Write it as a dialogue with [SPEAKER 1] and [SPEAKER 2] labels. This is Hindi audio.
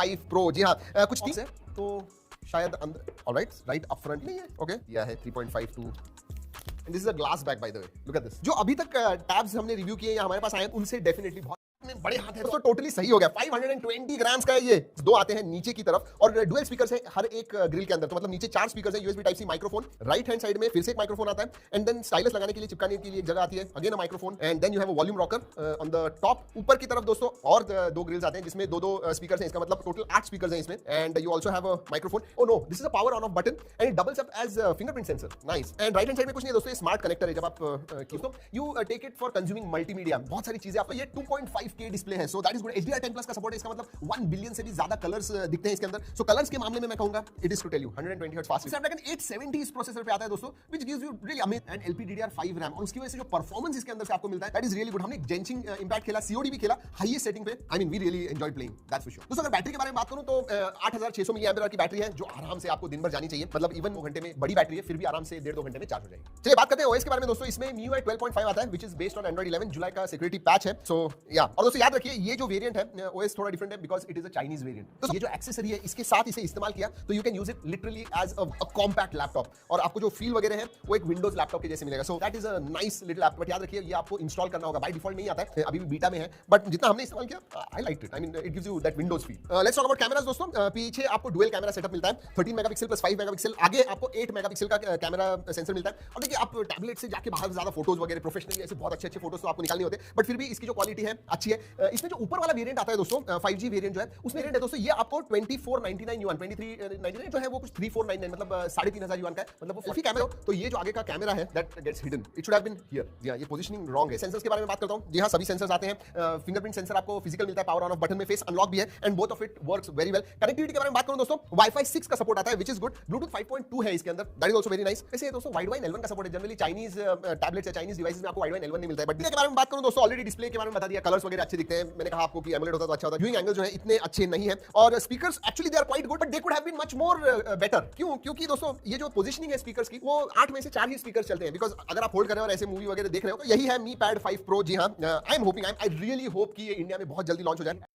[SPEAKER 1] 5 Pro। जी हाँ, कुछ चीज है तो शायद अंदर, ऑलराइट, राइट अप फ्रंट नहीं है, ओके, यह है 3.52 and this is a glass bag by the way, look at this। जो अभी तक टैब्स हमने रिव्यू किए या हमारे पास आए उनसे डेफिनेटली बहुत में बड़े हाथ है, तो टोटली सही हो गया। 520 ग्राम्स का है ये। दो आते हैं नीचे की तरफ और डुअल स्पीकर्स है हर एक ग्रिल के अंदर, तो मतलब नीचे 4 स्पीकर्स है, USB type C microphone, right hand side में फिर से एक माइक्रोफोन आता है, एंड देन स्टाइलस लगाने के लिए, चिपकाने के लिए एक जगह आती है, again a microphone, and then you have a volume rocker on the top. ऊपर की तरफ दोस्तों और दो ग्रिल्स आते हैं जिसमें दो स्पीकर्स हैं, इसका मतलब टोटल 8 स्पीकर्स हैं इसमें, and you also have a microphone. Oh no, this is a power on off button and it doubles up as fingerprint sensor, nice. And right hand side में कुछ नहीं है दोस्तों, ये स्मार्ट कनेक्टर है। जब आप दोस्तों you take it for consuming multimedia, बहुत सारी चीजें आपको, ये 2.5K डिस्प्ले है, so that is good. HDR10 plus का सपोर्ट है, इसका मतलब 1 बिलियन से भी ज्यादा कलर्स दिखते हैं इसके अंदर। सो कलर्स के मामले में मैं कहूंगा it is to tell you 120 hertz fast. Snapdragon 870 इस प्रोसेसर पे आता है दोस्तों, which gives you really amazing, and LPDDR5 RAM, और उसकी वजह से जो परफॉर्मेंस इसके अंदर से आपको मिलता है दैट इज रियली गुड। हमने जेंचिंग इम्पैक्ट खेला, COD भी खेला हाईएस्ट सेटिंग पे, I mean we really enjoyed playing, that's for sure. दोस्तों अगर बैटरी के बारे में बात करूं तो 8600 mAh की बैटरी है, जो आराम से आपको दिन भर जानी चाहिए, मतलब इवन 2 घंटे में, बड़ी बैटरी है फिर भी आराम से 1.5-2 घंटे में चार्ज हो जाएगी। चलिए बात करते हैं OS के बारे में दोस्तों। इसमें MIUI 12.5 आता है, which is based on Android 11, जुलाई का सिक्योरिटी पैच है, सो या। और दोस्तों याद रखिए ये जो वेरिएंट है OS थोड़ा डिफरेंट है because it is a Chinese variant. तो ये जो एक्सेसरी है इसके साथ इसे इस्तेमाल किया तो you can use it literally as a compact laptop, और आपको जो फील वगैरह है वो एक विंडोज लैपटॉप के जैसे मिलेगा। सो that is a nice little app, but याद रखिए ये आपको इंस्टॉल करना होगा, बाय डिफॉल्ट नहीं आता है, अभी भी बीटा में है, बट जितना हमने इस्तेमाल किया I like it, I mean it gives you that Windows feel. Let's talk about cameras दोस्तों। पीछे आपको डुअल कैमरा सेटअप मिलता है, 13 मेगापिक्सल प्लस 5 मेगापिक्सल, आगे आपको 8 मेगापिक्सल का कैमरा सेंसर मिलता है। और देखिए आप टैबलेट से जाके बाहर ज्यादा फोटोज वगैरह प्रोफेशनली ऐसे बहुत अच्छे फोटोज तो आपको निकालने होते हैं, बट फिर भी इसकी जो क्वालिटी है अच्छी है। इसमें जो ऊपर वाला वेरिएंट आता है दोस्तों 5G वेरिएंट जो है, उसमें वेरिएंट है दोस्तों ये आपको 2499 युआन, 2399 जो है वो कुछ 3499, मतलब 3500 युआन का है, मतलब वो फ्लफी कैमरा हो। तो ये जो आगे का कैमरा है that gets hidden, it should have been here. जी हां, ये पोजीशनिंग रॉन्ग है। सेंसर्स के बारे में बात करता हूं। जी हां, सभी सेंसर्स आते हैं, फिंगरप्रिंट सेंसर आपको फिजिकल मिलता है, पावर ऑन ऑफ बटन में, फेस अनलॉक भी है, and both of it works very well. Connectivity के बारे में बात करूं दोस्तों, Wi-Fi 6 का सपोर्ट आता है, व्हिच इज गुड। ब्लूटूथ 5.2 है इसके अंदर, that is also very nice. वैसे दोस्तों वाइड-वाइन 11 का सपोर्ट है, जनरली चाइनीज टैबलेट्स या चाइनीज डिवाइसेस में आपको वाइड-वाइन 11 नहीं मिलता है। बट डिस्प्ले के बारे में बात करूं दोस्तों, ऑलरेडी डिस्प्ले के बारे में बता दिया, कलर्स वगैरह अच्छे दिखते हैं। मैंने कहा आपको कि एमोलेड होता तो अच्छा होता, व्यूइंग एंगल जो है इतने अच्छे नहीं है, और speakers actually they are quite good, but they could have been much more better. क्यों? क्योंकि दोस्तों ये जो पोजीशनिंग है स्पीकर्स की, वो 8 में से 4 ही स्पीकर्स चलते हैं, बिकॉज अगर आप होल्ड कर रहे हो और ऐसे मूवी वगैरह देख रहे हो तो यही है Mi Pad 5 Pro। जी हां, I am hoping, I really hope कि ये इंडिया में बहुत जल्दी लॉन्च हो जाए।